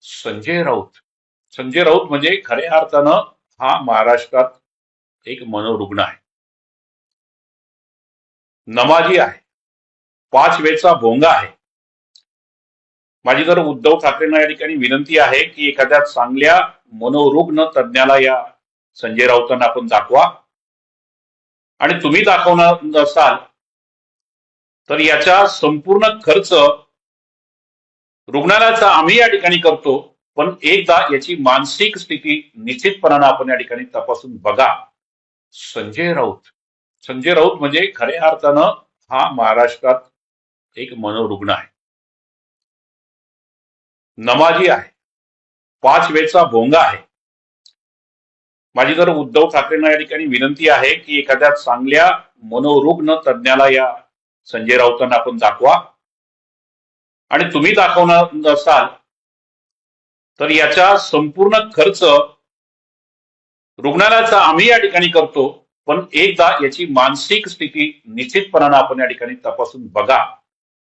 संजय राऊत. संजय राऊत म्हणजे खऱ्या अर्थानं हा महाराष्ट्रात एक मनोरुग्ण आहे. नमाजी आहे. 5 वेळचा भोंगा आहे. माझी तर उद्धव ठाकरेंना या ठिकाणी विनंती आहे की एखाद्या चांगल्या मनोरुग्ण तज्ज्ञाला या संजय राऊतांना आपण दाखवा. आणि तुम्ही दाखवणार नसाल तर याचा संपूर्ण खर्च रुग्णालयाचा आम्ही या ठिकाणी करतो. पण एकदा याची मानसिक स्थिती निश्चितपणानं आपण या ठिकाणी तपासून बघा. संजय राऊत. संजय राऊत म्हणजे खऱ्या अर्थानं हा महाराष्ट्रात एक मनोरुग्ण आहे. नमाजी आहे. 5 वेळचा भोंगा आहे. माझी तर उद्धव ठाकरेंना या ठिकाणी विनंती आहे की एखाद्या चांगल्या मनोरुग्ण तज्ज्ञाला या संजय राऊतांना आपण दाखवा. आणि तुम्ही दाखवणार नसाल तर याचा संपूर्ण खर्च रुग्णालयाचा आम्ही या ठिकाणी करतो. पण एकदा याची मानसिक स्थिती निश्चितपणानं आपण या ठिकाणी तपासून बघा.